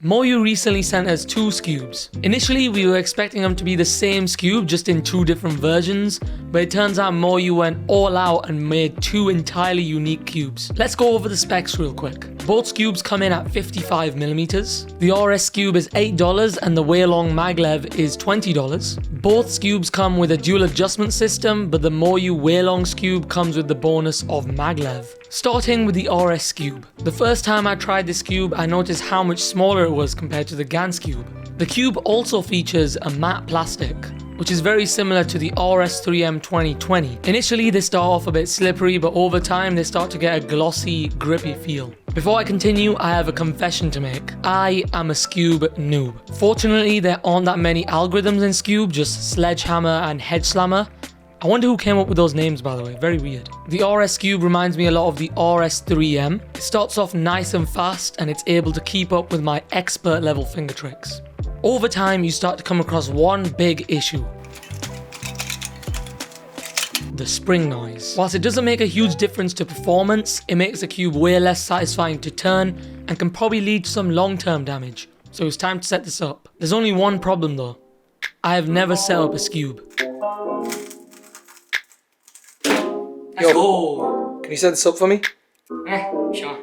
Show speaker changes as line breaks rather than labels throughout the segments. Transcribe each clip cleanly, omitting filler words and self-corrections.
MoYu recently sent us 2 Skewbs. Initially, we were expecting them to be the same Skewb, just in 2 different versions, but it turns out MoYu went all out and made 2 entirely unique cubes. Let's go over the specs real quick. Both Skewbs come in at 55mm. The RS Skewb is $8 and the Weilong maglev is $20. Both Skewbs come with a dual adjustment system, but the MoYu Weilong Skewb comes with the bonus of maglev. Starting with the RS Skewb. The first time I tried this Skewb, I noticed how much smaller it was compared to the GAN Skewb. The cube also features a matte plastic, which is very similar to the RS3M 2020. Initially they start off a bit slippery, but over time they start to get a glossy, grippy feel. Before I continue, I have a confession to make. I am a Skewb noob. Fortunately, there aren't that many algorithms in Skewb, just Sledgehammer and Hedge Slammer. I wonder who came up with those names, by the way, very weird. The RS Skewb reminds me a lot of the RS3M. It starts off nice and fast and it's able to keep up with my expert level finger tricks. Over time, you start to come across one big issue. The spring noise. Whilst it doesn't make a huge difference to performance, it makes the cube way less satisfying to turn and can probably lead to some long-term damage. So it's time to set this up. There's only one problem though. I have never set up a Skewb.
Let's go! Can you set this up for me?
Yeah, sure.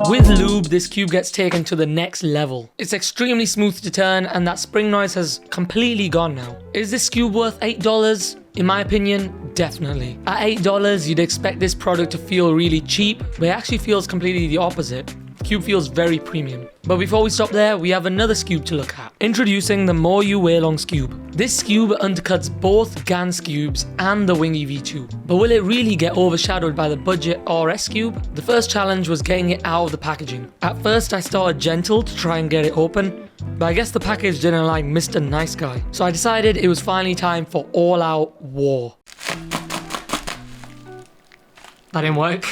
With lube, this cube gets taken to the next level. It's extremely smooth to turn and that spring noise has completely gone now. Is this cube worth $8? In my opinion, definitely. At $8, you'd expect this product to feel really cheap, but it actually feels completely the opposite. The cube feels very premium. But before we stop there, we have another Skewb to look at. Introducing the MoYu Weilong Skewb. This Skewb undercuts both GAN Skewbs and the Wingy V2. But will it really get overshadowed by the budget RS Skewb? The first challenge was getting it out of the packaging. At first I started gentle to try and get it open, but I guess the package didn't like Mr. Nice Guy. So I decided it was finally time for all-out war. That didn't work.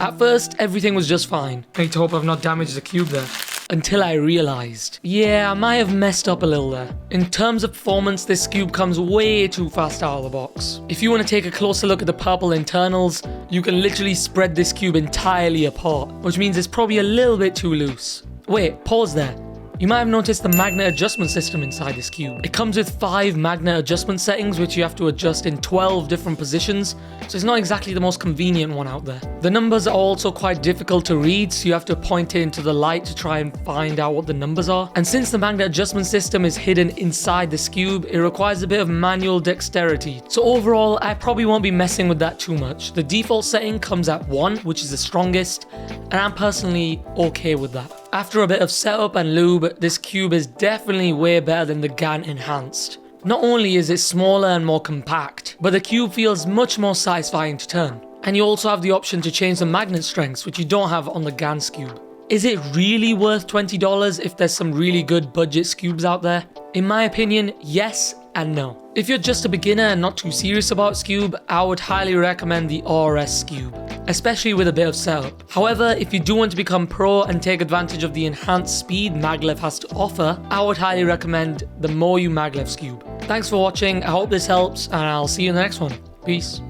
At first, everything was just fine. I need to hope I've not damaged the cube there. Until I realized, yeah, I might have messed up a little there. In terms of performance, this Skewb comes way too fast out of the box. If you want to take a closer look at the purple internals, you can literally spread this cube entirely apart, which means it's probably a little bit too loose. Wait, pause there. You might have noticed the magnet adjustment system inside this cube. It comes with 5 magnet adjustment settings which you have to adjust in 12 different positions, so it's not exactly the most convenient one out there. The numbers are also quite difficult to read, so you have to point it into the light to try and find out what the numbers are. And since the magnet adjustment system is hidden inside the Skewb, it requires a bit of manual dexterity. So overall, I probably won't be messing with that too much. The default setting comes at 1, which is the strongest, and I'm personally okay with that. After a bit of setup and lube, this cube is definitely way better than the GAN Enhanced. Not only is it smaller and more compact, but the cube feels much more satisfying to turn. And you also have the option to change the magnet strengths, which you don't have on the GAN Skewb. Is it really worth $20 if there's some really good budget Skewbs out there? In my opinion, yes and no. If you're just a beginner and not too serious about Skewb, I would highly recommend the RS Skewb, especially with a bit of setup. However, if you do want to become pro and take advantage of the enhanced speed maglev has to offer, I would highly recommend the MoYu maglev Skewb. Thanks for watching, I hope this helps, and I'll see you in the next one. Peace.